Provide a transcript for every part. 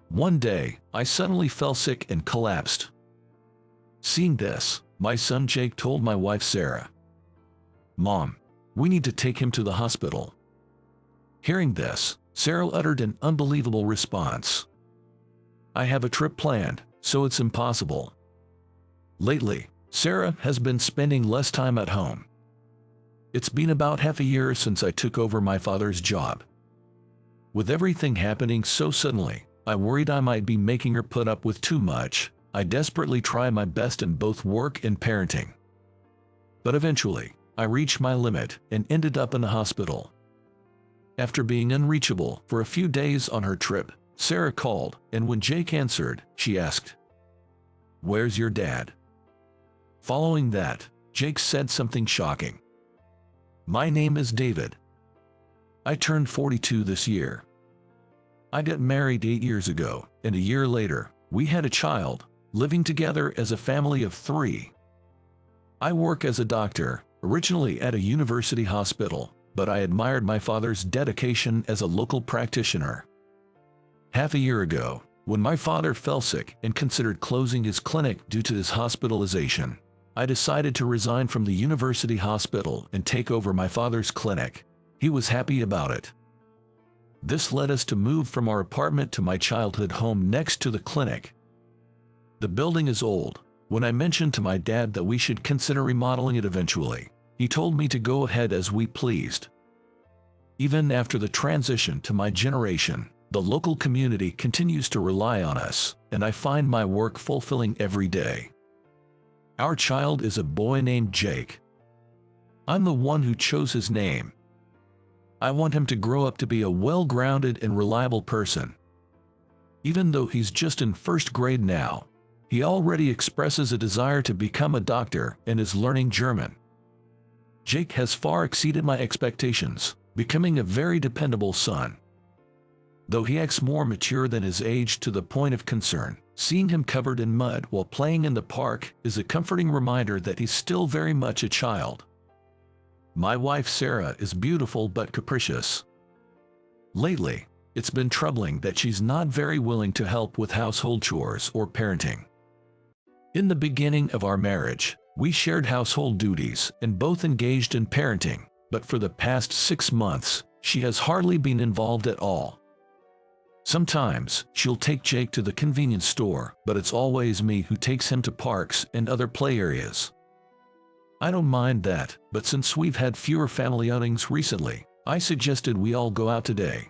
One day, I suddenly fell sick and collapsed. Seeing this, my son Jake told my wife Sarah, "Mom, we need to take him to the hospital." Hearing this, Sarah uttered an unbelievable response. "I have a trip planned, so it's impossible." Lately, Sarah has been spending less time at home. It's been about half a year since I took over my father's job. With everything happening so suddenly, I worried I might be making her put up with too much. I desperately tried my best in both work and parenting. But eventually, I reached my limit and ended up in the hospital. After being unreachable for a few days on her trip, Sarah called, and when Jake answered, she asked, "Where's your dad?" Following that, Jake said something shocking. "My name is David. I turned 42 this year. I got married 8 years ago, and a year later, we had a child, living together as a family of 3. I work as a doctor, originally at a university hospital, but I admired my father's dedication as a local practitioner. Half a year ago, when my father fell sick and considered closing his clinic due to his hospitalization, I decided to resign from the university hospital and take over my father's clinic. He was happy about it. This led us to move from our apartment to my childhood home next to the clinic. The building is old. When I mentioned to my dad that we should consider remodeling it eventually, he told me to go ahead as we pleased. Even after the transition to my generation, the local community continues to rely on us, and I find my work fulfilling every day. Our child is a boy named Jake. I'm the one who chose his name. I want him to grow up to be a well-grounded and reliable person. Even though he's just in first grade now, he already expresses a desire to become a doctor and is learning German. Jake has far exceeded my expectations, becoming a very dependable son. Though he acts more mature than his age to the point of concern, seeing him covered in mud while playing in the park is a comforting reminder that he's still very much a child. My wife Sarah is beautiful but capricious. Lately, it's been troubling that she's not very willing to help with household chores or parenting. In the beginning of our marriage, we shared household duties and both engaged in parenting, but for the past 6 months, she has hardly been involved at all. Sometimes, she'll take Jake to the convenience store, but it's always me who takes him to parks and other play areas. I don't mind that, but since we've had fewer family outings recently, I suggested we all go out today.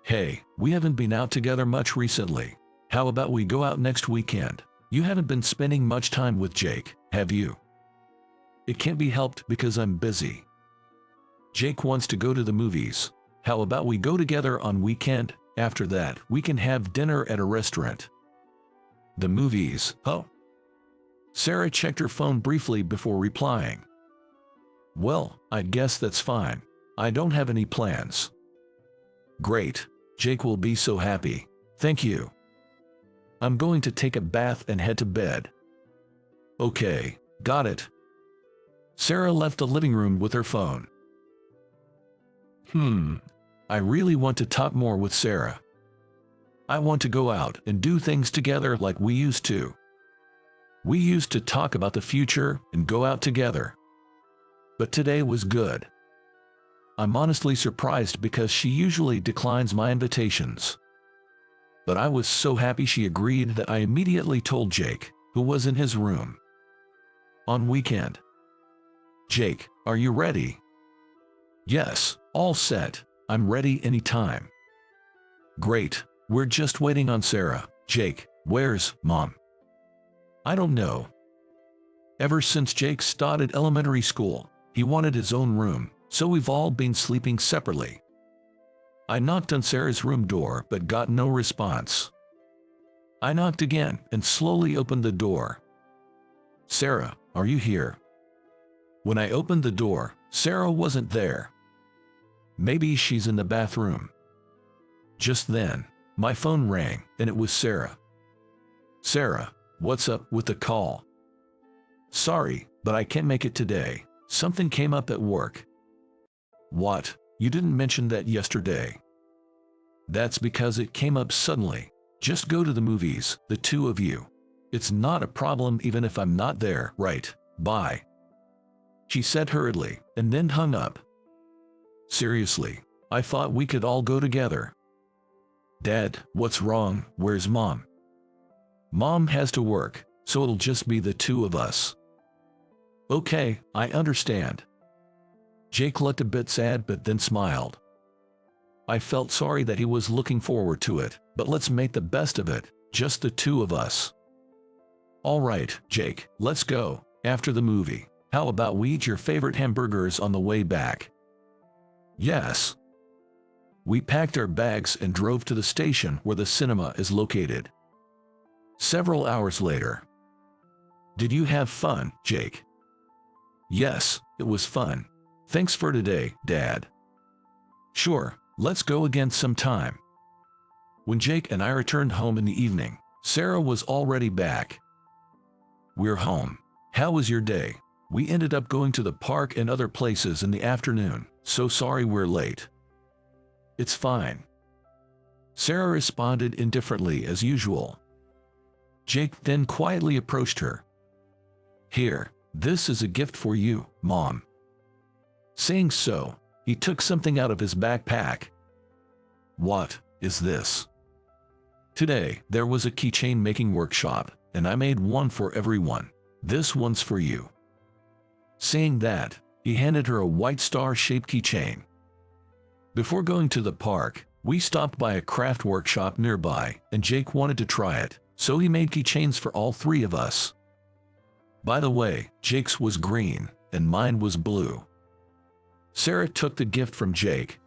"Hey, we haven't been out together much recently. How about we go out next weekend? You haven't been spending much time with Jake, have you?" "It can't be helped because I'm busy." "Jake wants to go to the movies. How about we go together on weekend? After that, we can have dinner at a restaurant." "The movies, oh." Sarah checked her phone briefly before replying. "Well, I guess that's fine. I don't have any plans." "Great. Jake will be so happy. Thank you. I'm going to take a bath and head to bed." "Okay, got it." Sarah left the living room with her phone. I really want to talk more with Sarah. I want to go out and do things together like we used to. We used to talk about the future and go out together. But today was good. I'm honestly surprised because she usually declines my invitations. But I was so happy she agreed that I immediately told Jake, who was in his room. "On weekend." "Jake, are you ready?" "Yes, all set. I'm ready anytime." "Great, we're just waiting on Sarah." "Jake, where's Mom?" "I don't know. Ever since Jake started elementary school, he wanted his own room, so we've all been sleeping separately." I knocked on Sarah's room door but got no response. I knocked again and slowly opened the door. "Sarah, are you here?" When I opened the door, Sarah wasn't there. Maybe she's in the bathroom. Just then, my phone rang and it was Sarah. "Sarah, what's up with the call?" "Sorry, but I can't make it today. Something came up at work." "What? You didn't mention that yesterday." "That's because it came up suddenly. Just go to the movies, the two of you. It's not a problem even if I'm not there, right? Bye. She said hurriedly, and then hung up. Seriously, I thought we could all go together. Dad, what's wrong? Where's Mom? Mom has to work, so it'll just be the two of us. Okay, I understand. Jake looked a bit sad but then smiled. I felt sorry that he was looking forward to it, but let's make the best of it, just the two of us. All right, Jake, let's go. After the movie, how about we eat your favorite hamburgers on the way back? Yes. We packed our bags and drove to the station where the cinema is located. Several hours later. Did you have fun, Jake? Yes, it was fun. Thanks for today, Dad. Sure, let's go again sometime. When Jake and I returned home in the evening, Sarah was already back. We're home. How was your day? We ended up going to the park and other places in the afternoon, so sorry we're late. It's fine. Sarah responded indifferently as usual. Jake then quietly approached her. Here, this is a gift for you, Mom. Saying so, he took something out of his backpack. What is this? Today, there was a keychain making workshop, and I made one for everyone. This one's for you. Saying that, he handed her a white star-shaped keychain. Before going to the park, we stopped by a craft workshop nearby, and Jake wanted to try it, so he made keychains for all three of us. By the way, Jake's was green, and mine was blue. Sarah took the gift from Jake.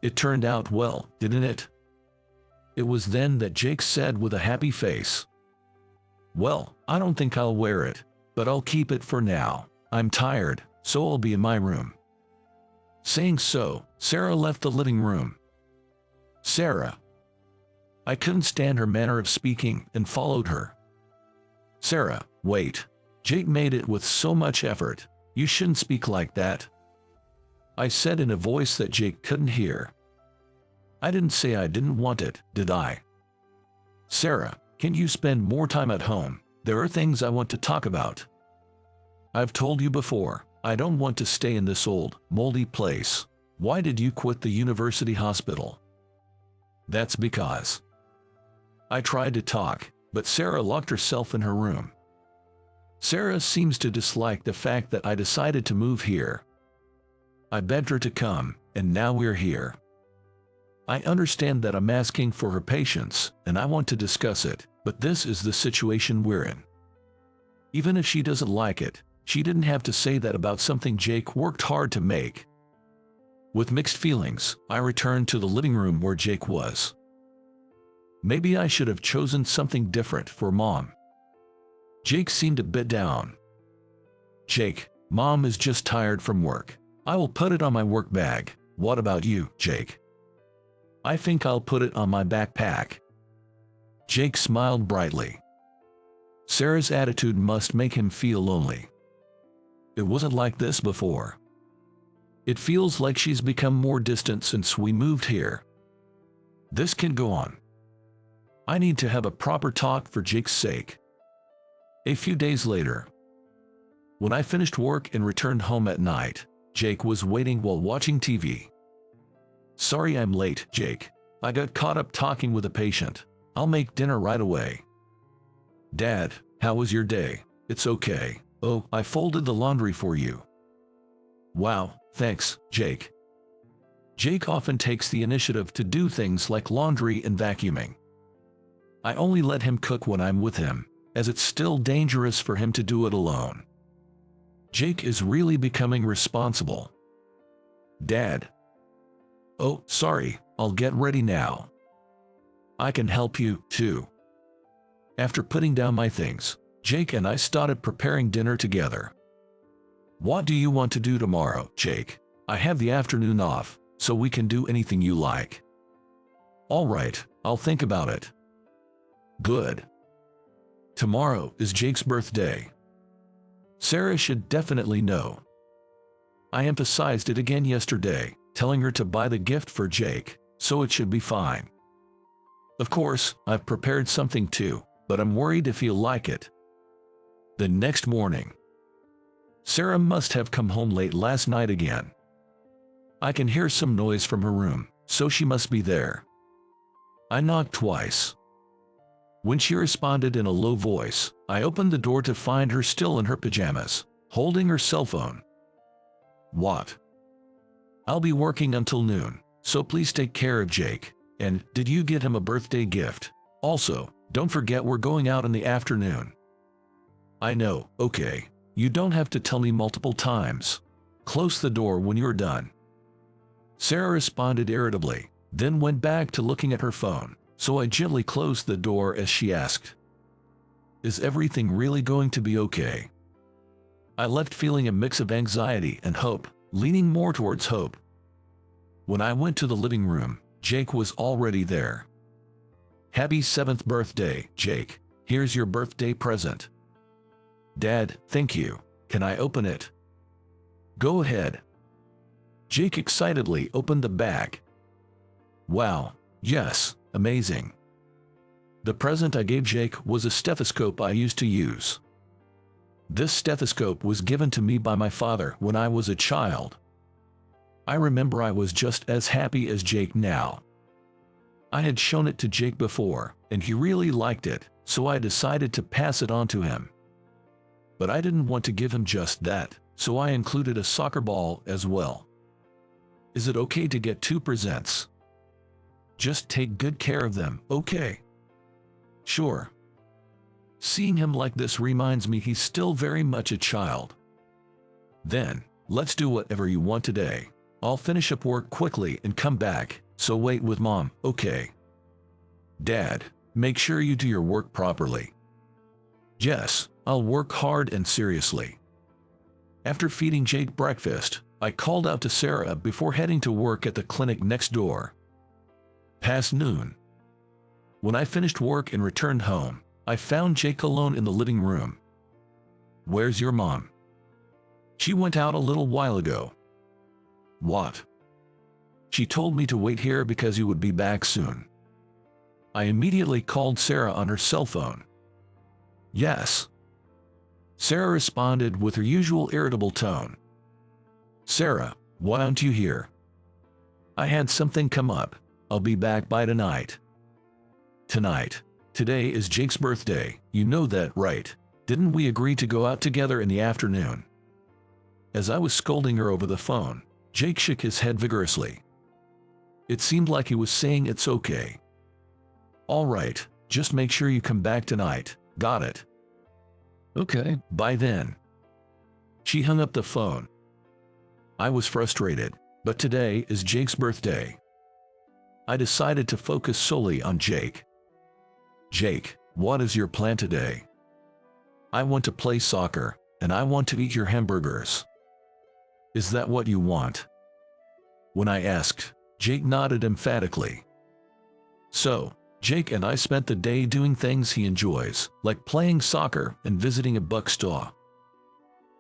It turned out well, didn't it? It was then that Jake said with a happy face, "Well, I don't think I'll wear it, but I'll keep it for now. I'm tired, so I'll be in my room." Saying so, Sarah left the living room. Sarah. I couldn't stand her manner of speaking and followed her. Sarah, wait. Jake made it with so much effort. You shouldn't speak like that. I said in a voice that Jake couldn't hear. I didn't say I didn't want it, did I? Sarah, can't you spend more time at home? There are things I want to talk about. I've told you before, I don't want to stay in this old, moldy place. Why did you quit the university hospital? That's because. I tried to talk, but Sarah locked herself in her room. Sarah seems to dislike the fact that I decided to move here. I begged her to come, and now we're here. I understand that I'm asking for her patience, and I want to discuss it, but this is the situation we're in. Even if she doesn't like it, she didn't have to say that about something Jake worked hard to make. With mixed feelings, I returned to the living room where Jake was. Maybe I should have chosen something different for Mom. Jake seemed a bit down. Jake, Mom is just tired from work. I will put it on my work bag. What about you, Jake? I think I'll put it on my backpack. Jake smiled brightly. Sarah's attitude must make him feel lonely. It wasn't like this before. It feels like she's become more distant since we moved here. This can go on. I need to have a proper talk for Jake's sake. A few days later, when I finished work and returned home at night, Jake was waiting while watching TV. Sorry I'm late, Jake. I got caught up talking with a patient. I'll make dinner right away. Dad, how was your day? It's okay. Oh, I folded the laundry for you. Wow, thanks, Jake. Jake often takes the initiative to do things like laundry and vacuuming. I only let him cook when I'm with him, as it's still dangerous for him to do it alone. Jake is really becoming responsible. Dad. Oh, sorry, I'll get ready now. I can help you, too. After putting down my things, Jake and I started preparing dinner together. What do you want to do tomorrow, Jake? I have the afternoon off, so we can do anything you like. All right, I'll think about it. Good. Tomorrow is Jake's birthday. Sarah should definitely know. I emphasized it again yesterday, telling her to buy the gift for Jake, so it should be fine. Of course, I've prepared something too, but I'm worried if you'll like it. The next morning. Sarah must have come home late last night again. I can hear some noise from her room, so she must be there. I knocked twice. When she responded in a low voice, I opened the door to find her still in her pajamas, holding her cell phone. What? I'll be working until noon, so please take care of Jake. And did you get him a birthday gift? Also, don't forget we're going out in the afternoon. I know, okay. You don't have to tell me multiple times. Close the door when you're done. Sarah responded irritably, then went back to looking at her phone, so I gently closed the door as she asked, "Is everything really going to be okay?" I left feeling a mix of anxiety and hope, leaning more towards hope. When I went to the living room, Jake was already there. "Happy 7th birthday, Jake. Here's your birthday present." "Dad, thank you. Can I open it?" "Go ahead." Jake excitedly opened the bag. "Wow, yes, amazing." The present I gave Jake was a stethoscope I used to use. This stethoscope was given to me by my father when I was a child. I remember I was just as happy as Jake now. I had shown it to Jake before, and he really liked it, so I decided to pass it on to him. But I didn't want to give him just that, so I included a soccer ball as well. "Is it okay to get 2 presents? Just take good care of them, okay?" "Sure." Seeing him like this reminds me he's still very much a child. "Then, let's do whatever you want today. I'll finish up work quickly and come back, so wait with Mom, okay?" "Dad, make sure you do your work properly." "Yes, I'll work hard and seriously." After feeding Jake breakfast, I called out to Sarah before heading to work at the clinic next door. Past noon. When I finished work and returned home, I found Jake alone in the living room. "Where's your mom?" "She went out a little while ago." "What?" "She told me to wait here because you would be back soon." I immediately called Sarah on her cell phone. "Yes." Sarah responded with her usual irritable tone. "Sarah, why aren't you here?" "I had something come up. I'll be back by tonight." "Tonight? Today is Jake's birthday, you know that, right? Didn't we agree to go out together in the afternoon?" As I was scolding her over the phone, Jake shook his head vigorously. It seemed like he was saying it's okay. "All right, just make sure you come back tonight, got it?" "Okay, bye then." She hung up the phone. I was frustrated, but today is Jake's birthday. I decided to focus solely on Jake. "Jake, what is your plan today?" "I want to play soccer, and I want to eat your hamburgers." "Is that what you want?" When I asked, Jake nodded emphatically. So, Jake and I spent the day doing things he enjoys, like playing soccer and visiting a bookstore.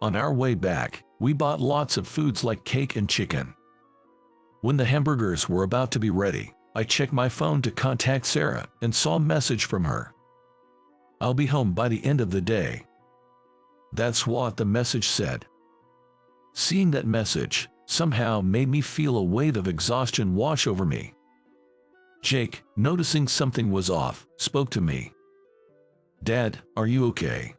On our way back, we bought lots of foods like cake and chicken. When the hamburgers were about to be ready, I checked my phone to contact Sarah and saw a message from her. "I'll be home by the end of the day." That's what the message said. Seeing that message somehow made me feel a wave of exhaustion wash over me. Jake, noticing something was off, spoke to me. "Dad, are you okay?"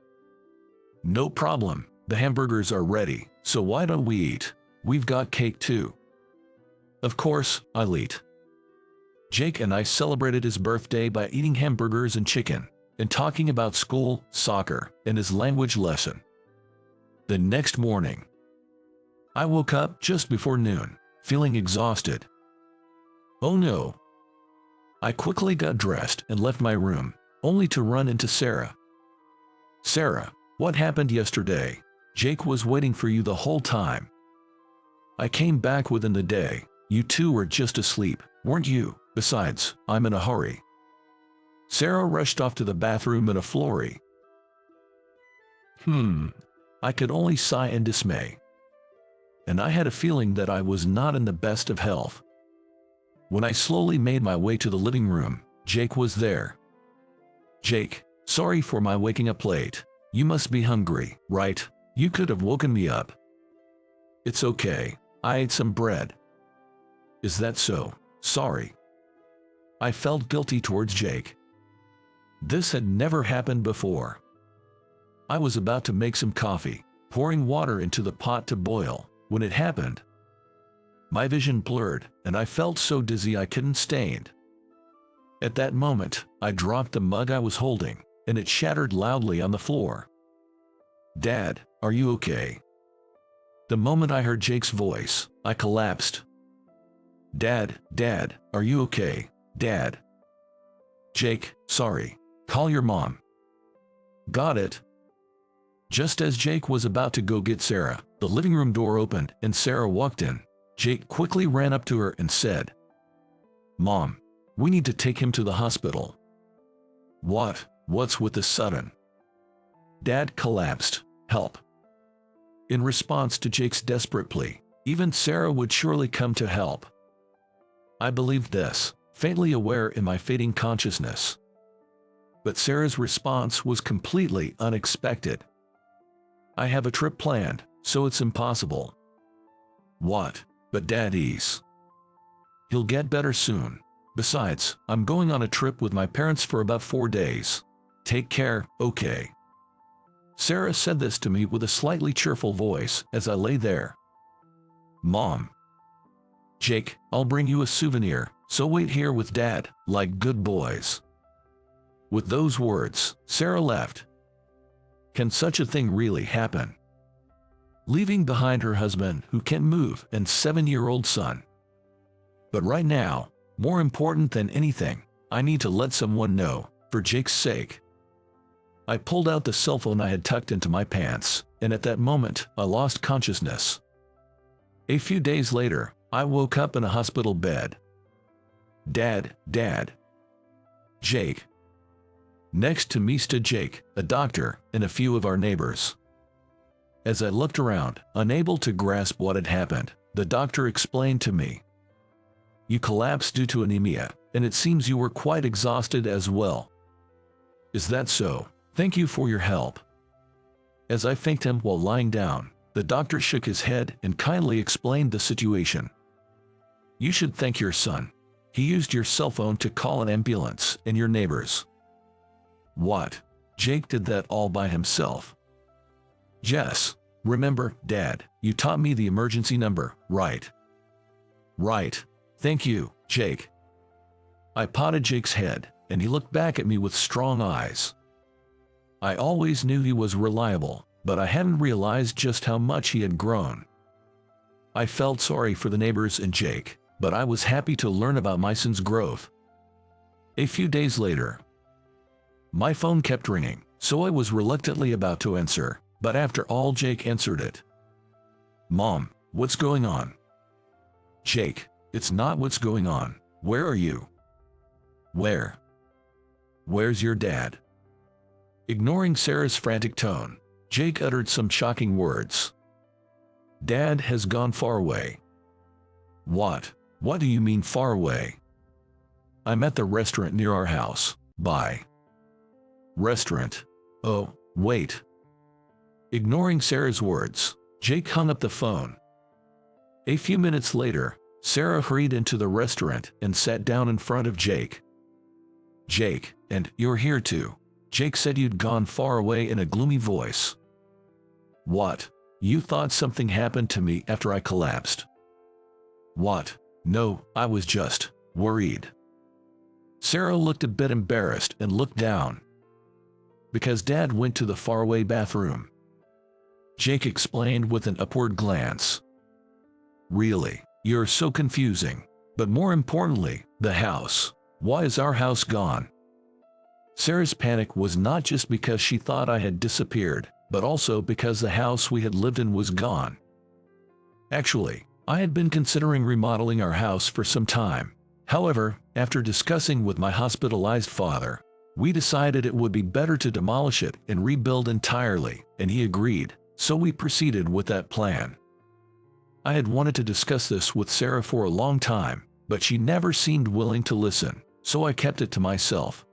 "No problem, the hamburgers are ready, so why don't we eat? We've got cake too." Of course, I'll eat. Jake and I celebrated his birthday by eating hamburgers and chicken, and talking about school, soccer, and his language lesson. The next morning, I woke up just before noon, feeling exhausted. Oh no! I quickly got dressed and left my room, only to run into Sarah. "Sarah, what happened yesterday? Jake was waiting for you the whole time." "I came back within the day. You two were just asleep, weren't you? Besides, I'm in a hurry." Sarah rushed off to the bathroom in a flurry. I could only sigh in dismay. And I had a feeling that I was not in the best of health. When I slowly made my way to the living room, Jake was there. Jake, sorry for my waking up late. You must be hungry, right? You could have woken me up. It's okay. I ate some bread. Is that so? Sorry. I felt guilty towards Jake. This had never happened before. I was about to make some coffee, pouring water into the pot to boil, when it happened. My vision blurred, and I felt so dizzy I couldn't stand. At that moment, I dropped the mug I was holding, and it shattered loudly on the floor. Dad, are you okay? The moment I heard Jake's voice, I collapsed. Dad, are you okay? Dad. Jake, sorry. Call your mom. Got it. Just as Jake was about to go get Sarah, the living room door opened and Sarah walked in. Jake quickly ran up to her and said, Mom, we need to take him to the hospital. What? What's with this sudden? Dad collapsed. Help. In response to Jake's desperate plea, even Sarah would surely come to help. I believed this, faintly aware in my fading consciousness. But Sarah's response was completely unexpected. I have a trip planned, so it's impossible. What? But Daddy's. He'll get better soon. Besides, I'm going on a trip with my parents for about 4 days. Take care, okay? Sarah said this to me with a slightly cheerful voice as I lay there. Mom. Jake, I'll bring you a souvenir, so wait here with Dad, like good boys. With those words, Sarah left. Can such a thing really happen? Leaving behind her husband who can't move and 7-year-old son. But right now, more important than anything, I need to let someone know, for Jake's sake. I pulled out the cell phone I had tucked into my pants, and at that moment, I lost consciousness. A few days later, I woke up in a hospital bed. Dad. Jake. Next to me stood Jake, a doctor, and a few of our neighbors. As I looked around, unable to grasp what had happened, the doctor explained to me. You collapsed due to anemia, and it seems you were quite exhausted as well. Is that so? Thank you for your help. As I thanked him while lying down, the doctor shook his head and kindly explained the situation. You should thank your son. He used your cell phone to call an ambulance and your neighbors. What? Jake did that all by himself? Yes. Remember, Dad, you taught me the emergency number, right? Right. Thank you, Jake. I patted Jake's head, and he looked back at me with strong eyes. I always knew he was reliable, but I hadn't realized just how much he had grown. I felt sorry for the neighbors and Jake, but I was happy to learn about my son's growth. A few days later, my phone kept ringing, so I was reluctantly about to answer, but after all Jake answered it. Mom, what's going on? Jake, it's not what's going on. Where are you? Where? Where's your dad? Ignoring Sarah's frantic tone, Jake uttered some shocking words. Dad has gone far away. What? What do you mean far away? I'm at the restaurant near our house. Bye. Restaurant? Oh, wait. Ignoring Sarah's words, Jake hung up the phone. A few minutes later, Sarah hurried into the restaurant and sat down in front of Jake. Jake, and you're here too. Jake said you'd gone far away in a gloomy voice. What? You thought something happened to me after I collapsed? What? No, I was just worried. Sarah looked a bit embarrassed and looked down. Because Dad went to the faraway bathroom. Jake explained with an upward glance. Really? You're so confusing. But more importantly, the house. Why is our house gone? Sarah's panic was not just because she thought I had disappeared, but also because the house we had lived in was gone. Actually, I had been considering remodeling our house for some time. However, after discussing with my hospitalized father, we decided it would be better to demolish it and rebuild entirely, and he agreed, so we proceeded with that plan. I had wanted to discuss this with Sarah for a long time, but she never seemed willing to listen. so I kept it to myself.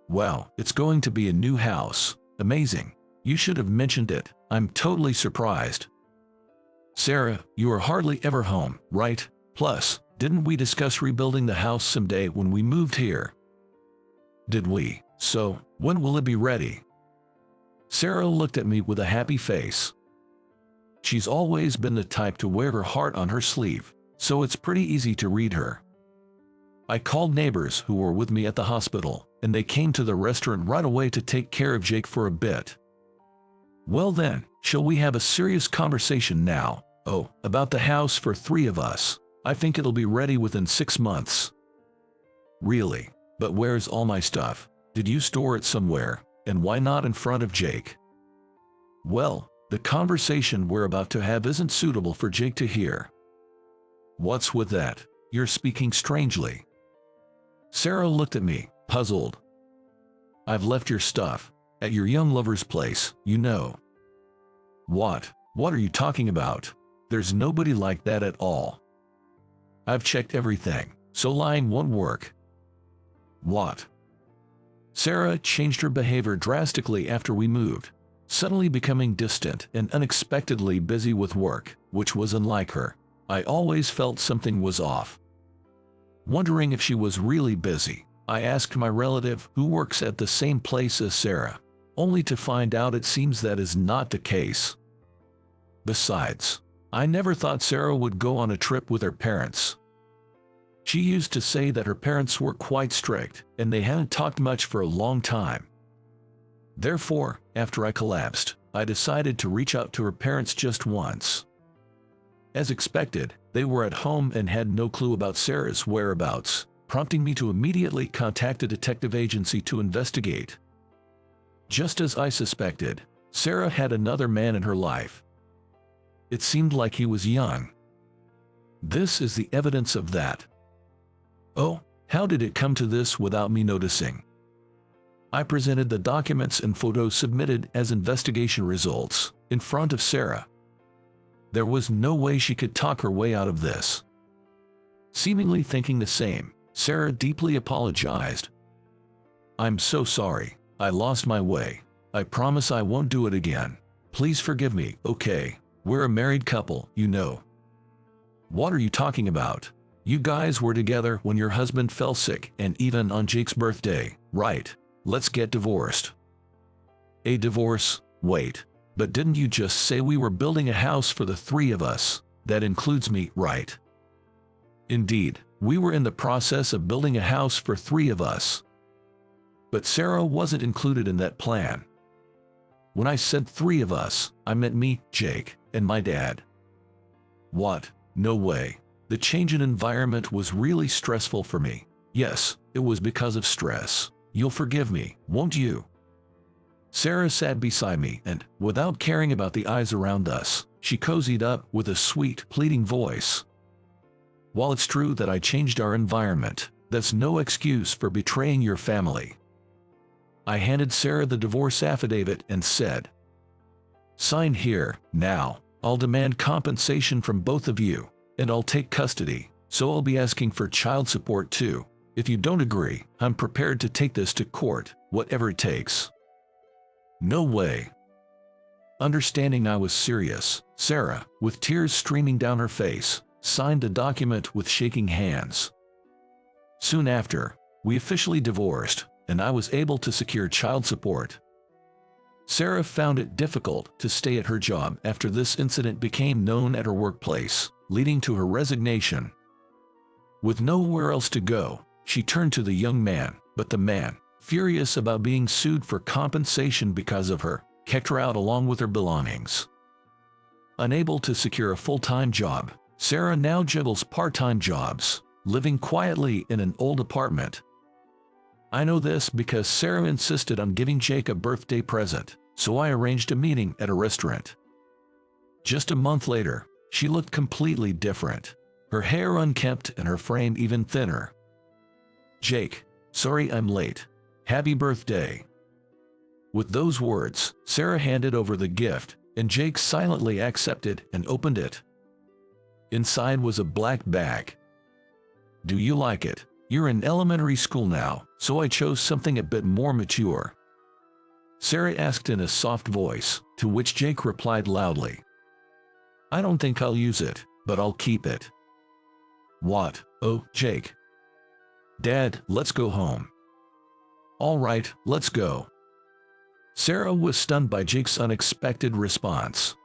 Wow, it's going to be a new house. Amazing. You should have mentioned it. I'm totally surprised. Sarah, you are hardly ever home, right? Plus, didn't we discuss rebuilding the house someday when we moved here? Did we? So, when will it be ready? Sarah looked at me with a happy face. She's always been the type to wear her heart on her sleeve, so it's pretty easy to read her. I called neighbors who were with me at the hospital, and they came to the restaurant right away to take care of Jake for a bit. Well then, shall we have a serious conversation now? Oh, about the house for 3 of us. I think it'll be ready within 6 months. Really? But where's all my stuff? Did you store it somewhere? And why not in front of Jake? Well, the conversation we're about to have isn't suitable for Jake to hear. What's with that? You're speaking strangely. Sarah looked at me, puzzled. I've left your stuff at your young lover's place, you know. What? What are you talking about? There's nobody like that at all. I've checked everything, so lying won't work. What? Sarah changed her behavior drastically after we moved, suddenly becoming distant and unexpectedly busy with work, which was unlike her. I always felt something was off. Wondering if she was really busy, I asked my relative who works at the same place as Sarah, only to find out it seems that is not the case. Besides, I never thought Sarah would go on a trip with her parents. She used to say that her parents were quite strict, and they hadn't talked much for a long time. Therefore, after I collapsed, I decided to reach out to her parents just once. As expected, they were at home and had no clue about Sarah's whereabouts, prompting me to immediately contact a detective agency to investigate. Just as I suspected, Sarah had another man in her life. It seemed like he was young. This is the evidence of that. Oh, how did it come to this without me noticing? I presented the documents and photos submitted as investigation results in front of Sarah. There was no way she could talk her way out of this. Seemingly thinking the same, Sarah deeply apologized. I'm so sorry. I lost my way. I promise I won't do it again. Please forgive me, okay? We're a married couple, you know. What are you talking about? You guys were together when your husband fell sick and even on Jake's birthday, right? Let's get divorced. A divorce? Wait. But didn't you just say we were building a house for the 3 of us? That includes me, right? Indeed, we were in the process of building a house for 3 of us. But Sarah wasn't included in that plan. When I said 3 of us, I meant me, Jake, and my dad. What? No way. The change in environment was really stressful for me. Yes, it was because of stress. You'll forgive me, won't you? Sarah sat beside me and, without caring about the eyes around us, she cozied up with a sweet, pleading voice. While it's true that I changed our environment, that's no excuse for betraying your family. I handed Sarah the divorce affidavit and said, sign here, now. I'll demand compensation from both of you, and I'll take custody, so I'll be asking for child support too. If you don't agree, I'm prepared to take this to court, whatever it takes. No way. Understanding I was serious, Sarah, with tears streaming down her face, signed the document with shaking hands. Soon after, we officially divorced, and I was able to secure child support. Sarah found it difficult to stay at her job after this incident became known at her workplace, leading to her resignation. With nowhere else to go, she turned to the young man, but the man, furious about being sued for compensation because of her, kicked her out along with her belongings. Unable to secure a full-time job, Sarah now juggles part-time jobs, living quietly in an old apartment. I know this because Sarah insisted on giving Jake a birthday present, so I arranged a meeting at a restaurant. Just a month later, she looked completely different, her hair unkempt and her frame even thinner. Jake, sorry I'm late. Happy birthday. With those words, Sarah handed over the gift, and Jake silently accepted and opened it. Inside was a black bag. Do you like it? You're in elementary school now, so I chose something a bit more mature. Sarah asked in a soft voice, to which Jake replied loudly. I don't think I'll use it, but I'll keep it. What? Oh, Jake. Dad, let's go home. All right, let's go. Sarah was stunned by Jake's unexpected response.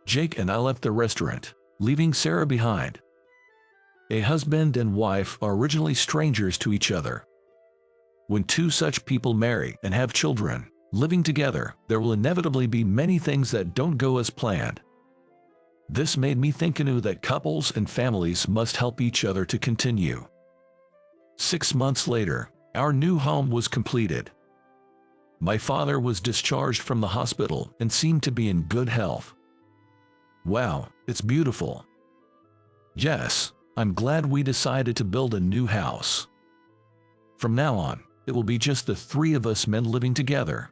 Jake and I left the restaurant, leaving Sarah behind. A husband and wife are originally strangers to each other. When two such people marry and have children, living together, there will inevitably be many things that don't go as planned. This made me think anew that couples and families must help each other to continue. 6 months later, our new home was completed. My father was discharged from the hospital and seemed to be in good health. Wow, it's beautiful. Yes, I'm glad we decided to build a new house. From now on, it will be just the three of us men living together.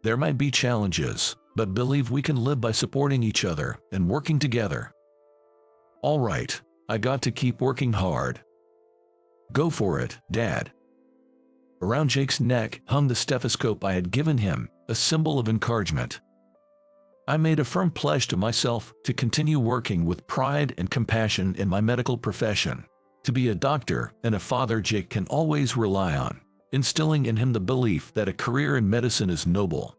There might be challenges, but believe we can live by supporting each other and working together. All right, I got to keep working hard. Go for it, Dad. Around Jake's neck hung the stethoscope I had given him, a symbol of encouragement. I made a firm pledge to myself to continue working with pride and compassion in my medical profession, to be a doctor and a father Jake can always rely on, instilling in him the belief that a career in medicine is noble.